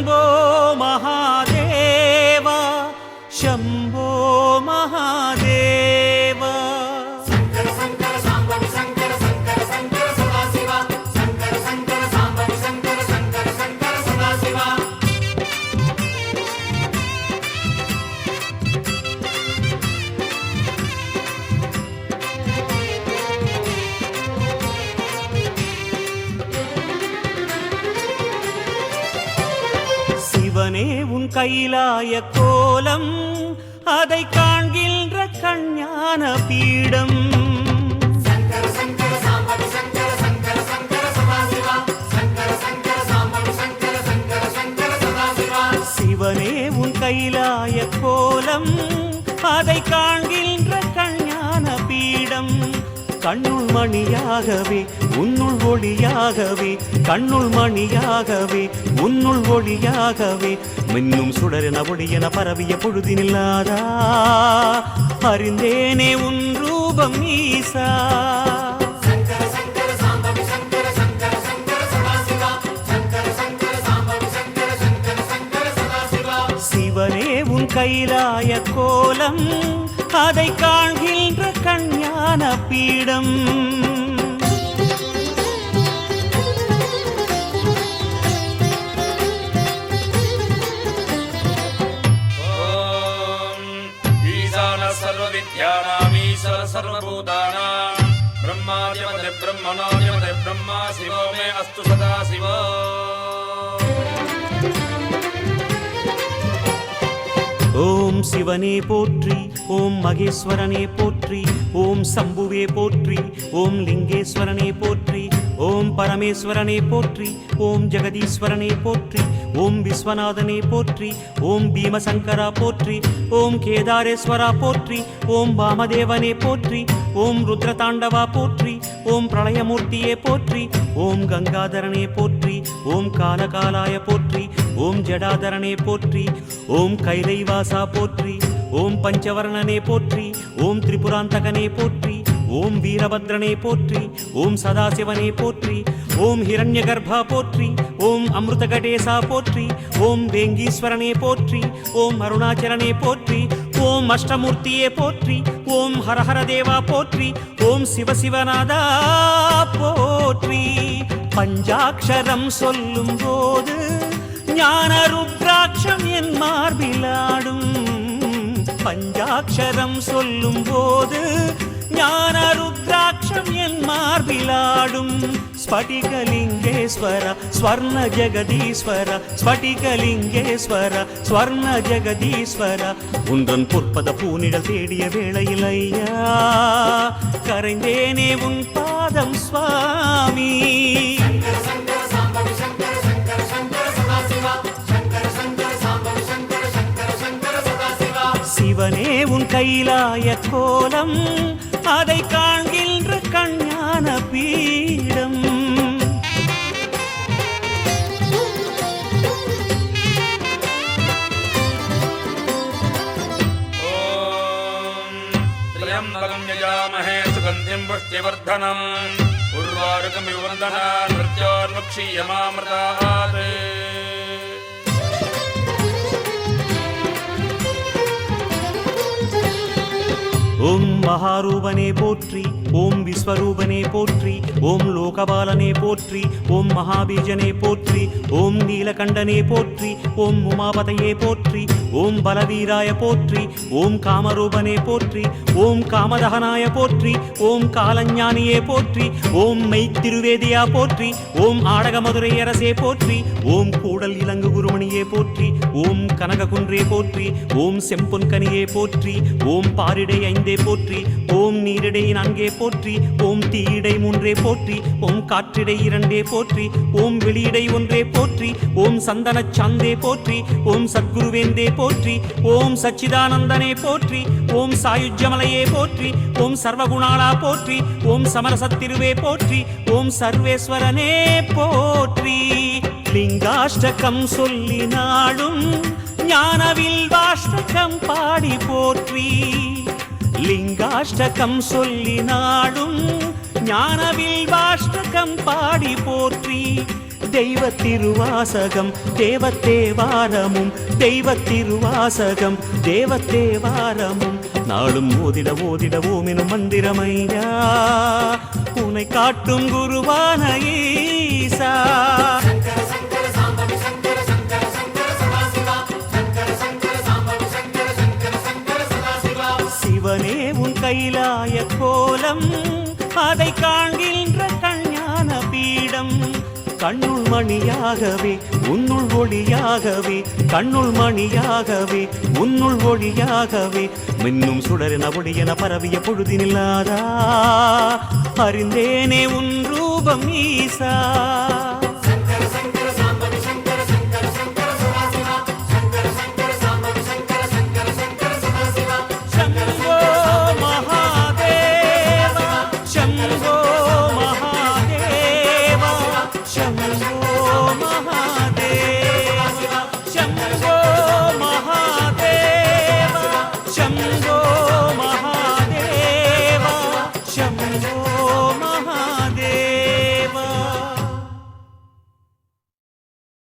शम्भो महादेव शम्भो महादेव शङ्कर शङ्कर साम्बवि शङ्कर शङ्कर शङ्कर सदाशिव शङ्कर शङ्कर साम्बवि शङ्कर शङ्कर शङ्कर सदाशिव சிவனே உன் கைலாய கோலம் அதை காண்கின்ற கஞ்ஞான பீடம் शङ्कर शङ्कर साम्बवि शङ्कर शङ्कर शङ्कर सदाशिव शङ्कर शङ्कर साम्बवि शङ्कर शङ्कर शङ्कर सदाशिव சிவனே உன் கைலாய கோலம் அதை காண்கின்ற கஞ்ஞான பீடம் கண்ணுள் மணியாகவே உன்னுள் ஒளியாகவே கண்ணுள் மணியாகவே உன்னுள் ஒளியாகவே மின்னும் சுடரென ஒளியென பரவிய பொழுதினில்லாதா அறிந்தேனே உன் ரூபம் ஈசா शङ्कर शङ्कर साम्बवि शङ्कर शङ्कर शङ्कर सदाशिव शङ्कर शङ्कर साम्बवि शङ्कर शङ्कर शङ्कर सदाशिव சிவனே உன் கைலாய கோலம் அதை காண்கின்ற கஞ்ஞான பீடம் सर्वविद्यानामीश्वर सर्वभूतानां ब्रह्मादिपते ब्रह्मणोदिपते ब्रह्मा शिवो मे अस्तु सदा शिवो ஓம் சிவனே போற்றி ஓம் மகேஸ்வரனே போற்றி ஓம் சம்புவே போற்றி ஓம் லிங்கேஸ்வரனே போற்றி ஓம் பரமேஸ்வரனே போற்றி ஓம் ஜெகதீஸ்வரனே போற்றி ஓம் விஸ்வநாதனே போற்றி ஓம் பீமசங்கரா போற்றி ஓம் கேதாரேஸ்வரா போற்றி ஓம் வாமதேவனே போற்றி ஓம் ருத்ரதாண்டவா போற்றி ஓம் பிரளயமூர்த்தியே போற்றி ஓம் கங்காதரனே போற்றி ஓம் காலகாலாய போற்றி ஓம் ஜடாதரனே போற்றி ஓம் கைலைவாசா போற்றி ஓம் பஞ்சவர்ணனே போற்றி ஓம் திரிபுராந்தகனே போற்றி ஓம் வீரபத்ரனே போற்றி ஓம் சதாசிவனே போற்றி ஓம் ஹிரண்யகர்பா போற்றி ஓம் அமிர்தகடேசா போற்றி ஓம் வேங்கீஸ்வரனே போற்றி ஓம் அருணாச்சலனே போற்றி ஓம் அஷ்டமூர்த்தியே போற்றி ஓம் ஹரஹர தேவா போற்றி ஓம் சிவசிவநாதா போற்றி பஞ்சாட்சரம் சொல்லும் போது ஞான ருத்ராட்சம் என் மார்பிலாடும் பஞ்சாட்சரம் சொல்லும் போது ஞான ருத்ராட்சம் என் மார்பிலாடும் ஸ்படிகலிங்கேஸ்வர ஸ்வர்ண ஜெகதீஸ்வர ஸ்படிகலிங்கேஸ்வர ஸ்வர்ண ஜெகதீஸ்வர உன்றன் பொற்பத பூனிடல் தேடிய வேளையில் ஐயா கரைந்தேனே உன் பாதம் சுவாமி शङ्कर शङ्कर साम्बवि शङ्कर शङ्कर शङ्कर सदाशिव शङ्कर शङ्कर साम्बवि शङ्कर शङ्कर शङ्कर सदाशिव சிவனே உன் கைலாய கோலம் அதை காண்கின்ற கஞ்ஞான பீடம் त्र्यम्बकं यजामहे सुगन्धिं पुष्टिवर्धनम् उर्वारुकमिव वन्दनान् मृत्योर्मुक्षीयमामृतात् ஓம் மகாரூபனே போற்றி ஓம் விஸ்வரூபனே போற்றி ஓம் லோகபாலனே போற்றி ஓம் மகாபீஜனே போற்றி ஓம் நீலகண்டனே போற்றி ஓம் உமாபதையே போற்றி ஓம் பலவீராய போற்றி ஓம் காமரூபனே போற்றி ஓம் காமதகனாய போற்றி ஓம் காலஞானியே போற்றி ஓம் மெய்த்திருவேதியா போற்றி ஓம் ஆடகமதுரை அரசே போற்றி ஓம் கூடல் இலங்கு குருமணியே போற்றி ஓம் கனககுன்றே போற்றி ஓம் செம்பொன்கனியே போற்றி ஓம் பாரிடை ஐந்தே போற்றி ஓம் நீரிடை நான்கே போற்றி ஓம் தீயிடை மூன்றே போற்றி ஓம் காற்றிடை இரண்டே போற்றி ஓம் வெளியிடை ஒன்றே போற்றி ஓம் சந்தன சாந்தே போற்றி ஓம் சத்குருவேந்தே போற்றி ஓம் சச்சிதானந்தனே போற்றி ஓம் சாயுஜ்யமலையே போற்றி ஓம் சர்வகுணாளா போற்றி ஓம் சமரசத்திருவே போற்றி ஓம் சர்வேஸ்வரனே போற்றி லிங்காஷ்டகம் சொல்லி நாடும் ஞானவில் வாஷ்டகம் பாடி போற்றி லிங்காஷ்டகம் சொல்லி நாடும் ஞானவில் வாஷ்டகம் பாடி போற்றி தெய்வத் திருவாசகம் தேவத்தேவாரமும் தெய்வத் திருவாசகம் தேவத்தேவாரமும் நாளும் ஓதிட ஓதிட ஓமெனும் மந்திரமையா உனை காட்டும் குருவான ஈசா. சங்கர சங்கர சாம்பவி சங்கர சங்கர சங்கர சதாசிவா சங்கர சங்கர சாம்பவி சங்கர சங்கர சங்கர சதாசிவா. சிவனே உன் கைலாய கோலம் அதை காண்கின்ற கஞ்ஞான பீடம் கண்ணுள் மணியாகவே உன்னுள் ஒளியாகவே கண்ணுள் மணியாகவே உன்னுள் ஒளியாகவே மின்னும் சுடரென ஒளியென பரவிய பொழுதினில்லாதா அறிந்தேனே உன் ரூபம் ஈசா.